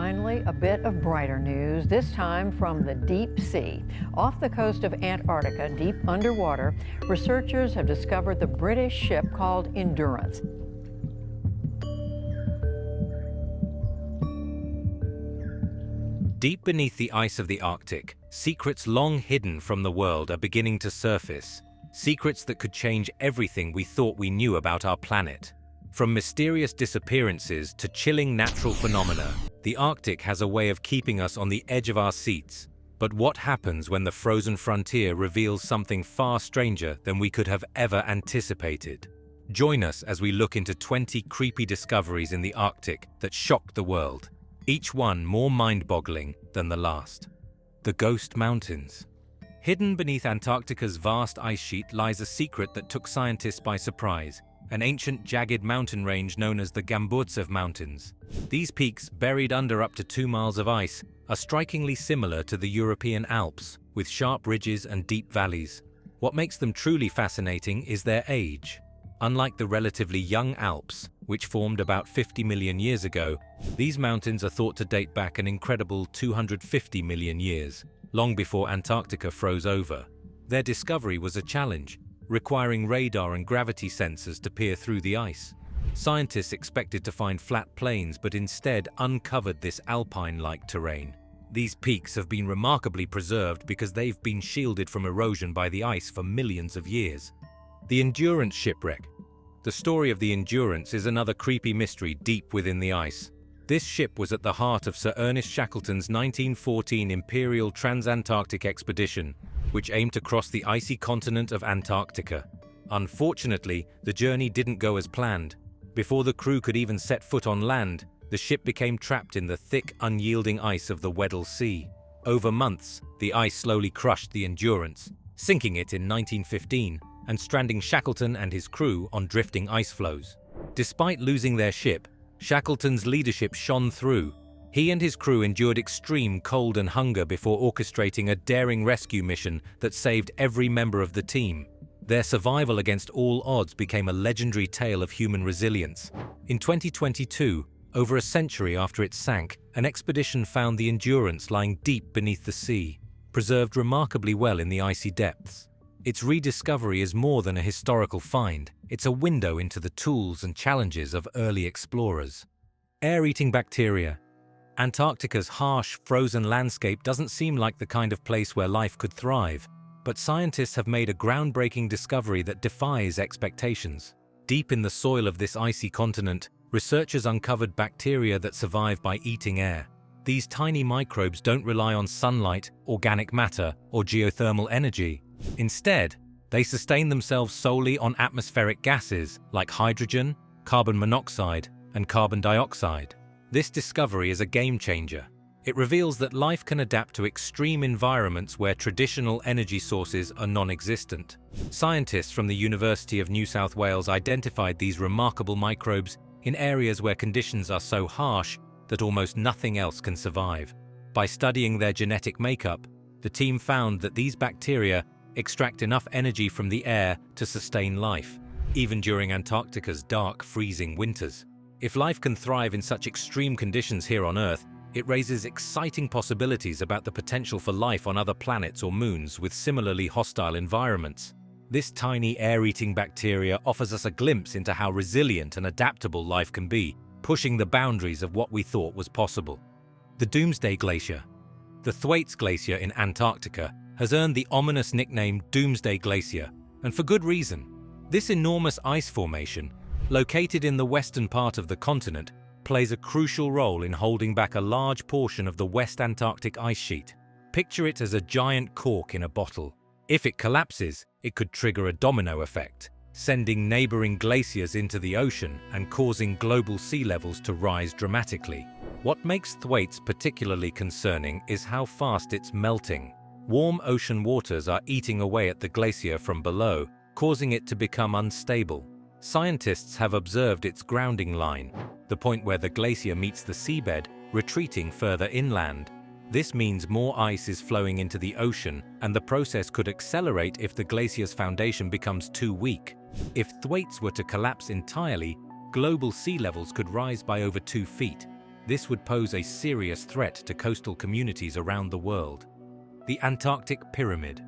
Finally, a bit of brighter news, this time from the deep sea. Off the coast of Antarctica, deep underwater, researchers have discovered the British ship called Endurance. Deep beneath the ice of the Arctic, secrets long hidden from the world are beginning to surface. Secrets that could change everything we thought we knew about our planet. From mysterious disappearances to chilling natural phenomena, the Arctic has a way of keeping us on the edge of our seats. But what happens when the frozen frontier reveals something far stranger than we could have ever anticipated? Join us as we look into 20 creepy discoveries in the Arctic that shock the world, each one more mind-boggling than the last. The Ghost Mountains. Hidden beneath Antarctica's vast ice sheet lies a secret that took scientists by surprise. An ancient jagged mountain range known as the Gamburtsev Mountains. These peaks, buried under up to 2 miles of ice, are strikingly similar to the European Alps, with sharp ridges and deep valleys. What makes them truly fascinating is their age. Unlike the relatively young Alps, which formed about 50 million years ago, these mountains are thought to date back an incredible 250 million years, long before Antarctica froze over. Their discovery was a challenge, requiring radar and gravity sensors to peer through the ice. Scientists expected to find flat plains, but instead uncovered this alpine-like terrain. These peaks have been remarkably preserved because they've been shielded from erosion by the ice for millions of years. The Endurance shipwreck. The story of the Endurance is another creepy mystery deep within the ice. This ship was at the heart of Sir Ernest Shackleton's 1914 Imperial Transantarctic expedition, which aimed to cross the icy continent of Antarctica. Unfortunately, the journey didn't go as planned. Before the crew could even set foot on land, the ship became trapped in the thick, unyielding ice of the Weddell Sea. Over months, the ice slowly crushed the Endurance, sinking it in 1915 and stranding Shackleton and his crew on drifting ice floes. Despite losing their ship, Shackleton's leadership shone through. He and his crew endured extreme cold and hunger before orchestrating a daring rescue mission that saved every member of the team. Their survival against all odds became a legendary tale of human resilience. In 2022, over a century after it sank, an expedition found the Endurance lying deep beneath the sea, preserved remarkably well in the icy depths. Its rediscovery is more than a historical find. It's a window into the tools and challenges of early explorers. Air-eating bacteria. Antarctica's harsh, frozen landscape doesn't seem like the kind of place where life could thrive, but scientists have made a groundbreaking discovery that defies expectations. Deep in the soil of this icy continent, researchers uncovered bacteria that survive by eating air. These tiny microbes don't rely on sunlight, organic matter, or geothermal energy. Instead, they sustain themselves solely on atmospheric gases like hydrogen, carbon monoxide, and carbon dioxide. This discovery is a game-changer. It reveals that life can adapt to extreme environments where traditional energy sources are non-existent. Scientists from the University of New South Wales identified these remarkable microbes in areas where conditions are so harsh that almost nothing else can survive. By studying their genetic makeup, the team found that these bacteria extract enough energy from the air to sustain life, even during Antarctica's dark, freezing winters. If life can thrive in such extreme conditions here on Earth, it raises exciting possibilities about the potential for life on other planets or moons with similarly hostile environments. This tiny air-eating bacteria offers us a glimpse into how resilient and adaptable life can be, pushing the boundaries of what we thought was possible. The Doomsday Glacier. The Thwaites Glacier in Antarctica has earned the ominous nickname Doomsday Glacier, and for good reason. This enormous ice formation, located in the western part of the continent, plays a crucial role in holding back a large portion of the West Antarctic ice sheet. Picture it as a giant cork in a bottle. If it collapses, it could trigger a domino effect, sending neighboring glaciers into the ocean and causing global sea levels to rise dramatically. What makes Thwaites particularly concerning is how fast it's melting. Warm ocean waters are eating away at the glacier from below, causing it to become unstable. Scientists have observed its grounding line, the point where the glacier meets the seabed, retreating further inland. This means more ice is flowing into the ocean, and the process could accelerate if the glacier's foundation becomes too weak. If Thwaites were to collapse entirely, global sea levels could rise by over 2 feet. this would pose a serious threat to coastal communities around the world. The Antarctic Pyramid.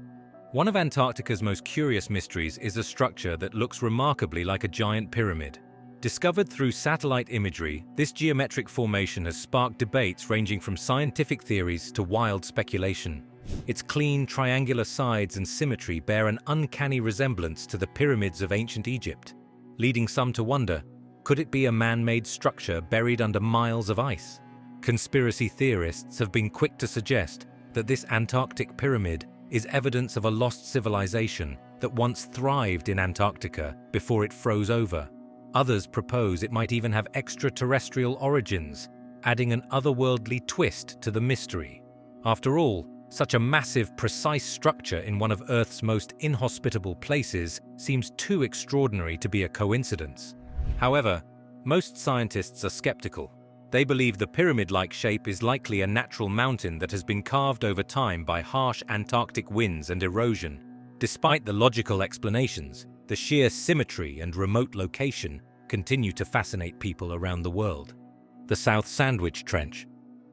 One of Antarctica's most curious mysteries is a structure that looks remarkably like a giant pyramid. Discovered through satellite imagery, this geometric formation has sparked debates ranging from scientific theories to wild speculation. Its clean, triangular sides and symmetry bear an uncanny resemblance to the pyramids of ancient Egypt, leading some to wonder, could it be a man-made structure buried under miles of ice? Conspiracy theorists have been quick to suggest that this Antarctic pyramid is evidence of a lost civilization that once thrived in Antarctica before it froze over. Others propose it might even have extraterrestrial origins, adding an otherworldly twist to the mystery. After all, such a massive, precise structure in one of Earth's most inhospitable places seems too extraordinary to be a coincidence. However, most scientists are skeptical. They believe the pyramid-like shape is likely a natural mountain that has been carved over time by harsh Antarctic winds and erosion. Despite the logical explanations, the sheer symmetry and remote location continue to fascinate people around the world. The South Sandwich Trench.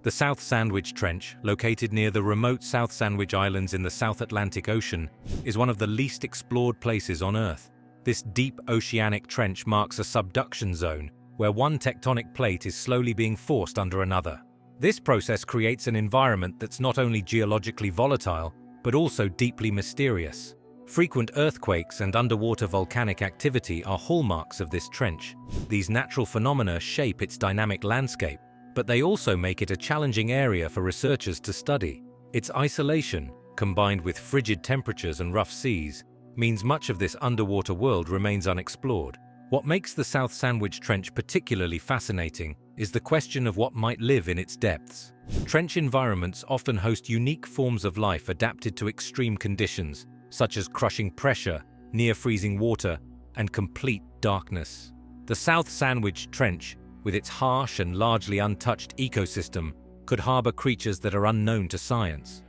The South Sandwich Trench, located near the remote South Sandwich Islands in the South Atlantic Ocean, is one of the least explored places on Earth. This deep oceanic trench marks a subduction zone, where one tectonic plate is slowly being forced under another. This process creates an environment that's not only geologically volatile, but also deeply mysterious. Frequent earthquakes and underwater volcanic activity are hallmarks of this trench. These natural phenomena shape its dynamic landscape, but they also make it a challenging area for researchers to study. Its isolation, combined with frigid temperatures and rough seas, means much of this underwater world remains unexplored. What makes the South Sandwich Trench particularly fascinating is the question of what might live in its depths. Trench environments often host unique forms of life adapted to extreme conditions, such as crushing pressure, near-freezing water, and complete darkness. The South Sandwich Trench, with its harsh and largely untouched ecosystem, could harbor creatures that are unknown to science.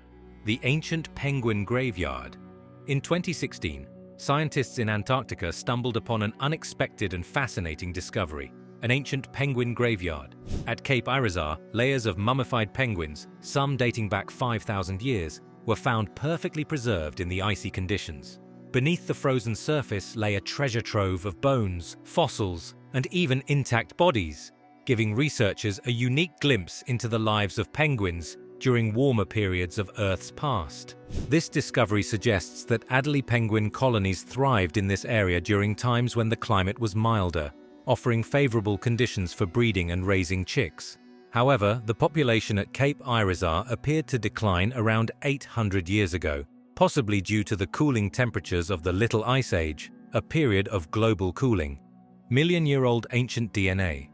The Ancient Penguin Graveyard. In 2016, scientists in Antarctica stumbled upon an unexpected and fascinating discovery: an ancient penguin graveyard. At Cape Irizar, layers of mummified penguins, some dating back 5,000 years, were found perfectly preserved in the icy conditions. Beneath the frozen surface lay a treasure trove of bones, fossils, and even intact bodies, giving researchers a unique glimpse into the lives of penguins during warmer periods of Earth's past. This discovery suggests that Adelie penguin colonies thrived in this area during times when the climate was milder, offering favorable conditions for breeding and raising chicks. However, the population at Cape Irizar appeared to decline around 800 years ago, possibly due to the cooling temperatures of the Little Ice Age, a period of global cooling. Million-year-old ancient DNA.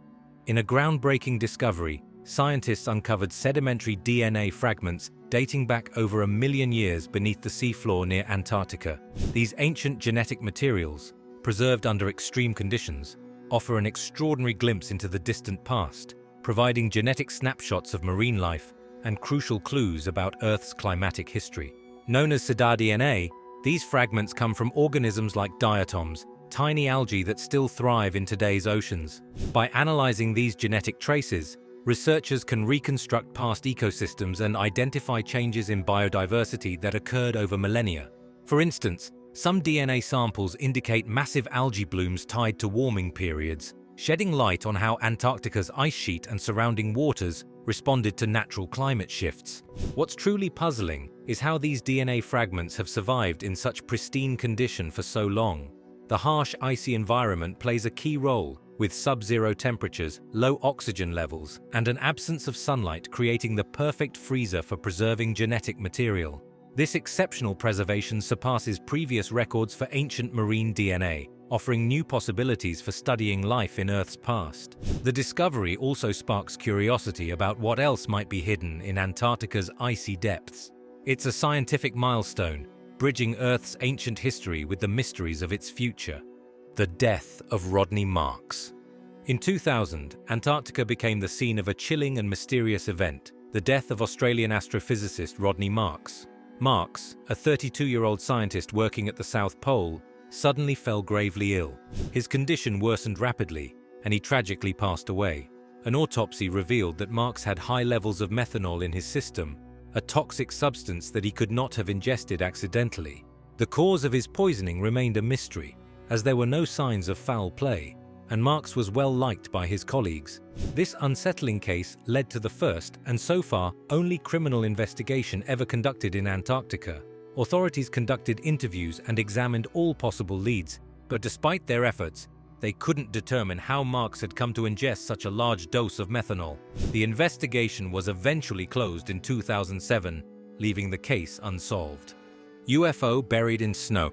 In a groundbreaking discovery, scientists uncovered sedimentary DNA fragments dating back over 1 million years beneath the seafloor near Antarctica. These ancient genetic materials, preserved under extreme conditions, offer an extraordinary glimpse into the distant past, providing genetic snapshots of marine life and crucial clues about Earth's climatic history. Known as cedar-DNA, these fragments come from organisms like diatoms, tiny algae that still thrive in today's oceans. By analyzing these genetic traces, researchers can reconstruct past ecosystems and identify changes in biodiversity that occurred over millennia. For instance, some DNA samples indicate massive algae blooms tied to warming periods, shedding light on how Antarctica's ice sheet and surrounding waters responded to natural climate shifts. What's truly puzzling is how these DNA fragments have survived in such pristine condition for so long. The harsh, icy environment plays a key role, with sub-zero temperatures, low oxygen levels, and an absence of sunlight creating the perfect freezer for preserving genetic material. This exceptional preservation surpasses previous records for ancient marine DNA, offering new possibilities for studying life in Earth's past. The discovery also sparks curiosity about what else might be hidden in Antarctica's icy depths. It's a scientific milestone, bridging Earth's ancient history with the mysteries of its future. The death of Rodney Marks. In 2000, Antarctica became the scene of a chilling and mysterious event, the death of Australian astrophysicist Rodney Marks. Marks, a 32-year-old scientist working at the South Pole, suddenly fell gravely ill. His condition worsened rapidly, and he tragically passed away. An autopsy revealed that Marks had high levels of methanol in his system, a toxic substance that he could not have ingested accidentally. The cause of his poisoning remained a mystery, as there were no signs of foul play, and Marks was well liked by his colleagues. This unsettling case led to the first, and so far, only criminal investigation ever conducted in Antarctica. Authorities conducted interviews and examined all possible leads, but despite their efforts, they couldn't determine how Marks had come to ingest such a large dose of methanol. The investigation was eventually closed in 2007, leaving the case unsolved. UFO buried in snow.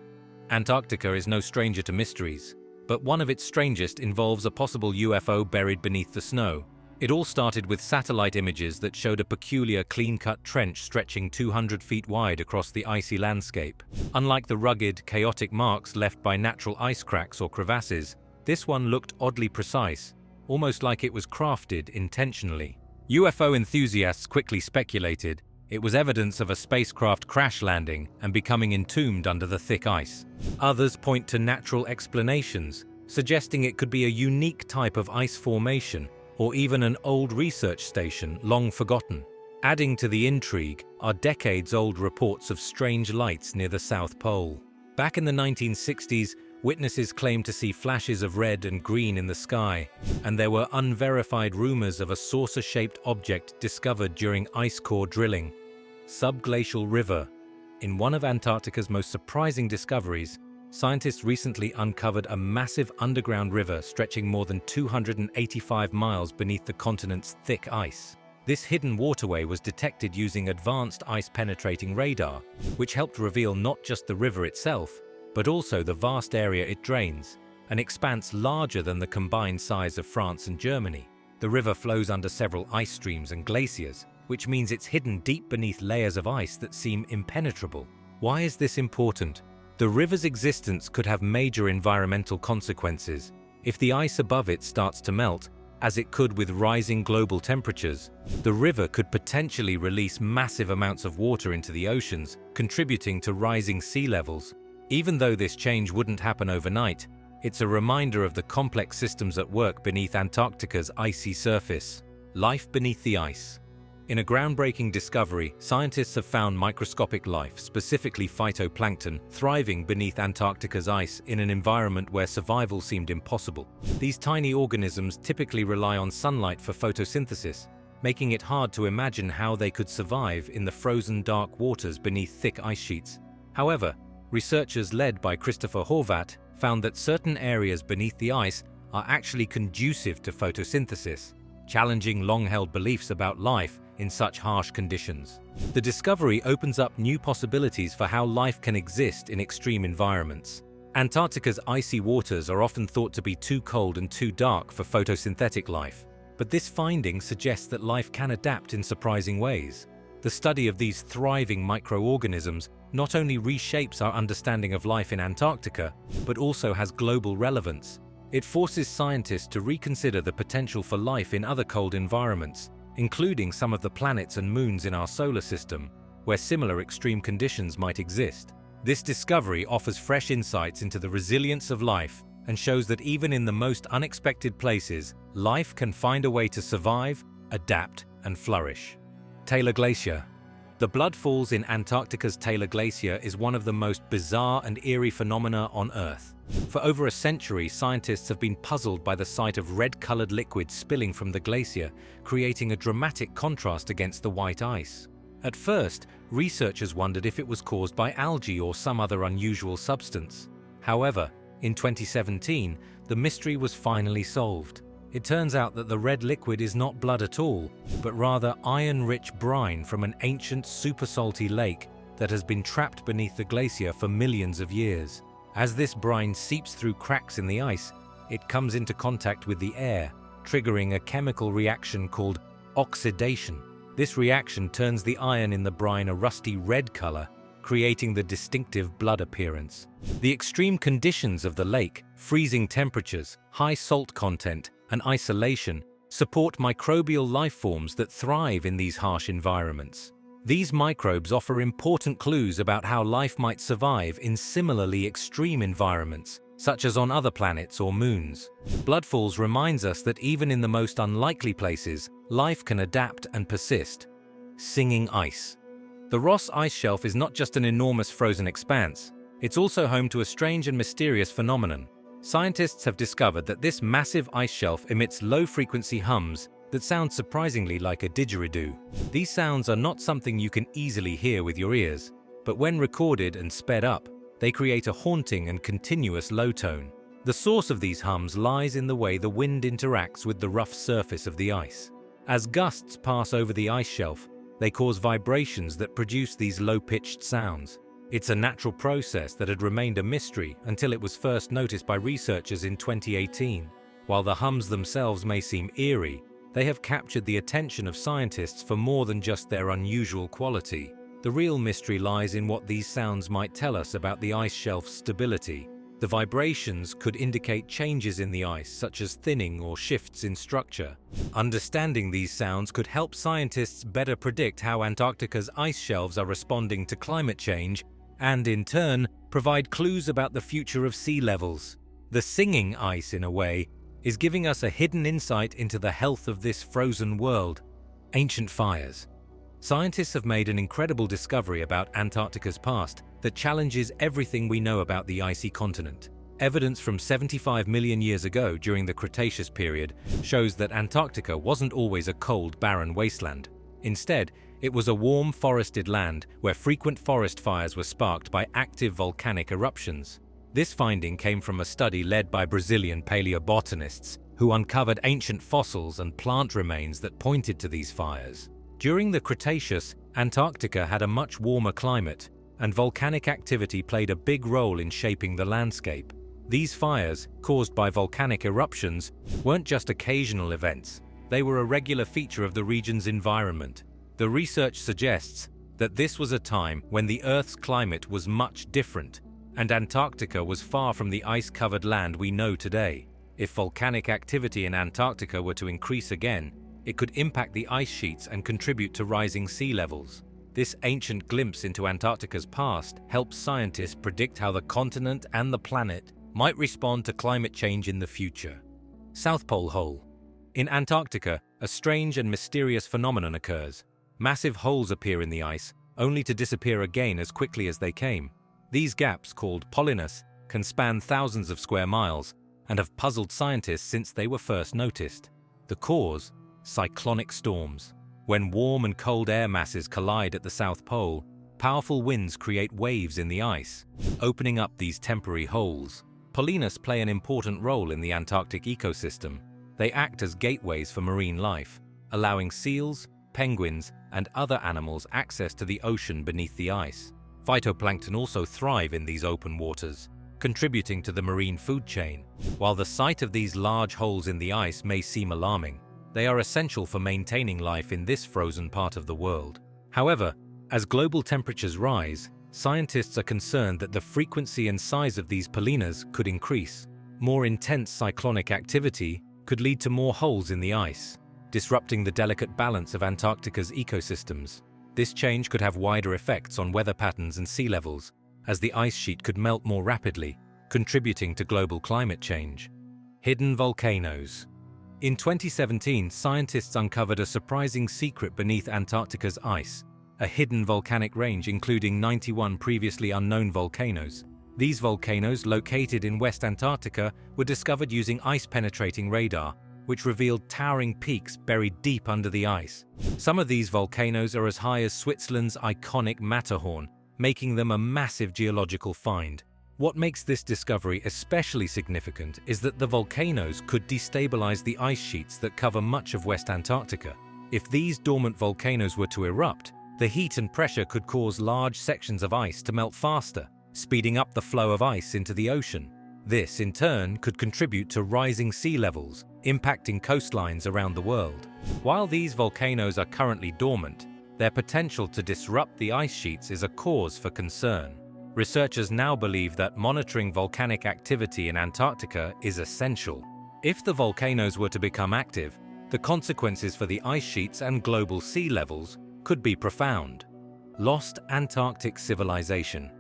Antarctica is no stranger to mysteries, but one of its strangest involves a possible UFO buried beneath the snow. It all started with satellite images that showed a peculiar clean-cut trench stretching 200 feet wide across the icy landscape. Unlike the rugged, chaotic marks left by natural ice cracks or crevasses, this one looked oddly precise, almost like it was crafted intentionally. UFO enthusiasts quickly speculated it was evidence of a spacecraft crash landing and becoming entombed under the thick ice. Others point to natural explanations, suggesting it could be a unique type of ice formation or even an old research station long forgotten. Adding to the intrigue are decades-old reports of strange lights near the South Pole. Back in the 1960s, witnesses claimed to see flashes of red and green in the sky, and there were unverified rumors of a saucer-shaped object discovered during ice core drilling. Subglacial river. In one of Antarctica's most surprising discoveries, scientists recently uncovered a massive underground river stretching more than 285 miles beneath the continent's thick ice. This hidden waterway was detected using advanced ice-penetrating radar, which helped reveal not just the river itself, but also the vast area it drains, an expanse larger than the combined size of France and Germany. The river flows under several ice streams and glaciers, which means it's hidden deep beneath layers of ice that seem impenetrable. Why is this important? The river's existence could have major environmental consequences. If the ice above it starts to melt, as it could with rising global temperatures, the river could potentially release massive amounts of water into the oceans, contributing to rising sea levels. Even though this change wouldn't happen overnight, it's a reminder of the complex systems at work beneath Antarctica's icy surface. Life beneath the ice. In a groundbreaking discovery, scientists have found microscopic life, specifically phytoplankton, thriving beneath Antarctica's ice in an environment where survival seemed impossible. These tiny organisms typically rely on sunlight for photosynthesis, making it hard to imagine how they could survive in the frozen dark waters beneath thick ice sheets. However, researchers led by Christopher Horvat found that certain areas beneath the ice are actually conducive to photosynthesis, challenging long-held beliefs about life in such harsh conditions. The discovery opens up new possibilities for how life can exist in extreme environments. Antarctica's icy waters are often thought to be too cold and too dark for photosynthetic life, but this finding suggests that life can adapt in surprising ways. The study of these thriving microorganisms not only reshapes our understanding of life in Antarctica, but also has global relevance. It forces scientists to reconsider the potential for life in other cold environments, including some of the planets and moons in our solar system, where similar extreme conditions might exist. This discovery offers fresh insights into the resilience of life and shows that even in the most unexpected places, life can find a way to survive, adapt, and flourish. Taylor Glacier. The blood falls in Antarctica's Taylor Glacier is one of the most bizarre and eerie phenomena on Earth. For over a century, scientists have been puzzled by the sight of red-colored liquid spilling from the glacier, creating a dramatic contrast against the white ice. At first, researchers wondered if it was caused by algae or some other unusual substance. However, in 2017, the mystery was finally solved. It turns out that the red liquid is not blood at all, but rather iron-rich brine from an ancient super-salty lake that has been trapped beneath the glacier for millions of years. As this brine seeps through cracks in the ice, it comes into contact with the air, triggering a chemical reaction called oxidation. This reaction turns the iron in the brine a rusty red color, creating the distinctive blood appearance. The extreme conditions of the lake, freezing temperatures, high salt content, and isolation support microbial life forms that thrive in these harsh environments. These microbes offer important clues about how life might survive in similarly extreme environments, such as on other planets or moons. Bloodfalls reminds us that even in the most unlikely places, life can adapt and persist. Singing ice. The Ross Ice Shelf is not just an enormous frozen expanse, it's also home to a strange and mysterious phenomenon. Scientists have discovered that this massive ice shelf emits low-frequency hums that sound surprisingly like a didgeridoo. These sounds are not something you can easily hear with your ears, but when recorded and sped up, they create a haunting and continuous low tone. The source of these hums lies in the way the wind interacts with the rough surface of the ice. As gusts pass over the ice shelf, they cause vibrations that produce these low-pitched sounds. It's a natural process that had remained a mystery until it was first noticed by researchers in 2018. While the hums themselves may seem eerie, they have captured the attention of scientists for more than just their unusual quality. The real mystery lies in what these sounds might tell us about the ice shelf's stability. The vibrations could indicate changes in the ice, such as thinning or shifts in structure. Understanding these sounds could help scientists better predict how Antarctica's ice shelves are responding to climate change and, in turn, provide clues about the future of sea levels. The singing ice, in a way, is giving us a hidden insight into the health of this frozen world. Ancient fires. Scientists have made an incredible discovery about Antarctica's past that challenges everything we know about the icy continent. Evidence from 75 million years ago during the Cretaceous period shows that Antarctica wasn't always a cold, barren wasteland. Instead, it was a warm, forested land where frequent forest fires were sparked by active volcanic eruptions. This finding came from a study led by Brazilian paleobotanists who uncovered ancient fossils and plant remains that pointed to these fires. During the Cretaceous, Antarctica had a much warmer climate, and volcanic activity played a big role in shaping the landscape. These fires, caused by volcanic eruptions, weren't just occasional events. They were a regular feature of the region's environment. The research suggests that this was a time when the Earth's climate was much different, and Antarctica was far from the ice-covered land we know today. If volcanic activity in Antarctica were to increase again, it could impact the ice sheets and contribute to rising sea levels. This ancient glimpse into Antarctica's past helps scientists predict how the continent and the planet might respond to climate change in the future. South Pole Hole. In Antarctica, a strange and mysterious phenomenon occurs. Massive holes appear in the ice, only to disappear again as quickly as they came. These gaps, called polynus, can span thousands of square miles and have puzzled scientists since they were first noticed. The cause? Cyclonic storms. When warm and cold air masses collide at the South Pole, powerful winds create waves in the ice, opening up these temporary holes. Polynus play an important role in the Antarctic ecosystem. They act as gateways for marine life, allowing seals, penguins, and other animals access to the ocean beneath the ice. Phytoplankton also thrive in these open waters, contributing to the marine food chain. While the sight of these large holes in the ice may seem alarming, they are essential for maintaining life in this frozen part of the world. However, as global temperatures rise, scientists are concerned that the frequency and size of these polynas could increase. More intense cyclonic activity could lead to more holes in the ice, disrupting the delicate balance of Antarctica's ecosystems. This change could have wider effects on weather patterns and sea levels, as the ice sheet could melt more rapidly, contributing to global climate change. Hidden volcanoes. In 2017, scientists uncovered a surprising secret beneath Antarctica's ice, a hidden volcanic range including 91 previously unknown volcanoes. These volcanoes, located in West Antarctica, were discovered using ice-penetrating radar, which revealed towering peaks buried deep under the ice. Some of these volcanoes are as high as Switzerland's iconic Matterhorn, making them a massive geological find. What makes this discovery especially significant is that the volcanoes could destabilize the ice sheets that cover much of West Antarctica. If these dormant volcanoes were to erupt, the heat and pressure could cause large sections of ice to melt faster, speeding up the flow of ice into the ocean. This, in turn, could contribute to rising sea levels, impacting coastlines around the world. While these volcanoes are currently dormant, their potential to disrupt the ice sheets is a cause for concern. Researchers now believe that monitoring volcanic activity in Antarctica is essential. If the volcanoes were to become active, the consequences for the ice sheets and global sea levels could be profound. Lost Antarctic civilization.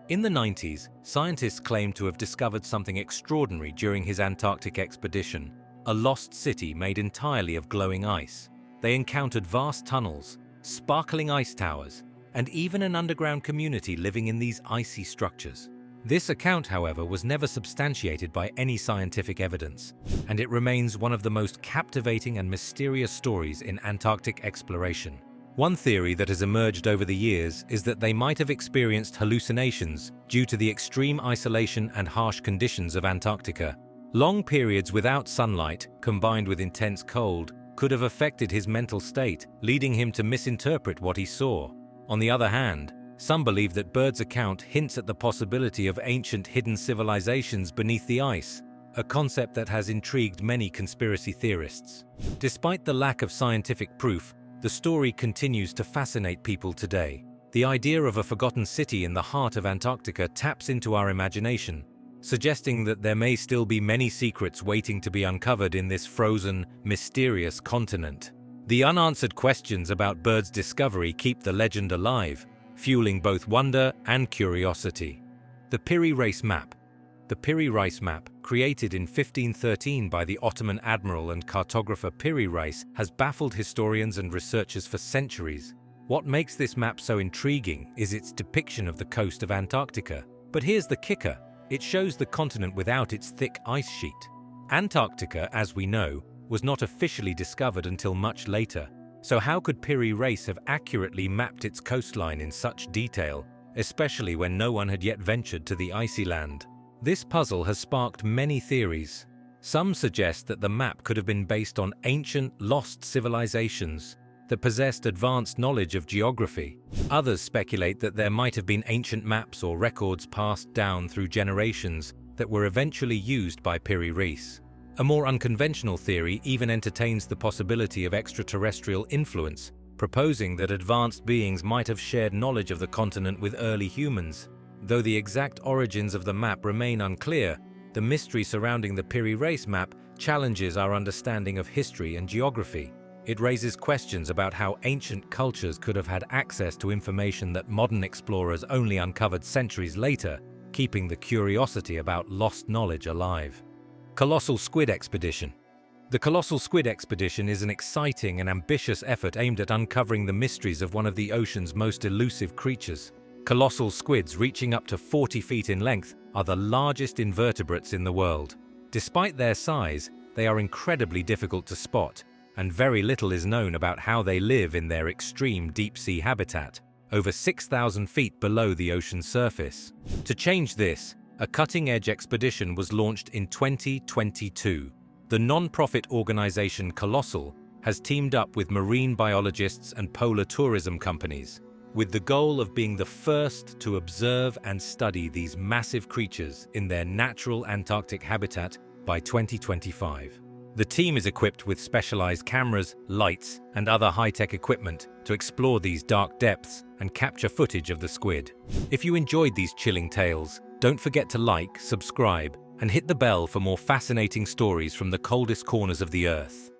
In the 90s, scientists claimed to have discovered something extraordinary during his Antarctic expedition, a lost city made entirely of glowing ice. They encountered vast tunnels, sparkling ice towers, and even an underground community living in these icy structures. This account, however, was never substantiated by any scientific evidence, and it remains one of the most captivating and mysterious stories in Antarctic exploration. One theory that has emerged over the years is that they might have experienced hallucinations due to the extreme isolation and harsh conditions of Antarctica. Long periods without sunlight, combined with intense cold, could have affected his mental state, leading him to misinterpret what he saw. On the other hand, some believe that Byrd's account hints at the possibility of ancient hidden civilizations beneath the ice, a concept that has intrigued many conspiracy theorists. Despite the lack of scientific proof, the story continues to fascinate people today. The idea of a forgotten city in the heart of Antarctica taps into our imagination, suggesting that there may still be many secrets waiting to be uncovered in this frozen, mysterious continent. The unanswered questions about Byrd's discovery keep the legend alive, fueling both wonder and curiosity. The Piri Reis Map. The Piri Reis Map, created in 1513 by the Ottoman admiral and cartographer Piri Reis, has baffled historians and researchers for centuries. What makes this map so intriguing is its depiction of the coast of Antarctica. But here's the kicker: it shows the continent without its thick ice sheet. Antarctica, as we know, was not officially discovered until much later. So how could Piri Reis have accurately mapped its coastline in such detail, especially when no one had yet ventured to the icy land? This puzzle has sparked many theories. Some suggest that the map could have been based on ancient, lost civilizations that possessed advanced knowledge of geography. Others speculate that there might have been ancient maps or records passed down through generations that were eventually used by Piri Reis. A more unconventional theory even entertains the possibility of extraterrestrial influence, proposing that advanced beings might have shared knowledge of the continent with early humans. Though the exact origins of the map remain unclear, the mystery surrounding the Piri Reis map challenges our understanding of history and geography. It raises questions about how ancient cultures could have had access to information that modern explorers only uncovered centuries later, keeping the curiosity about lost knowledge alive. Colossal Squid Expedition. The Colossal Squid Expedition is an exciting and ambitious effort aimed at uncovering the mysteries of one of the ocean's most elusive creatures. Colossal squids, reaching up to 40 feet in length, are the largest invertebrates in the world. Despite their size, they are incredibly difficult to spot, and very little is known about how they live in their extreme deep-sea habitat, over 6,000 feet below the ocean's surface. To change this, a cutting-edge expedition was launched in 2022. The non-profit organization Colossal has teamed up with marine biologists and polar tourism companies, with the goal of being the first to observe and study these massive creatures in their natural Antarctic habitat by 2025. The team is equipped with specialized cameras, lights, and other high-tech equipment to explore these dark depths and capture footage of the squid. If you enjoyed these chilling tales, don't forget to like, subscribe, and hit the bell for more fascinating stories from the coldest corners of the Earth.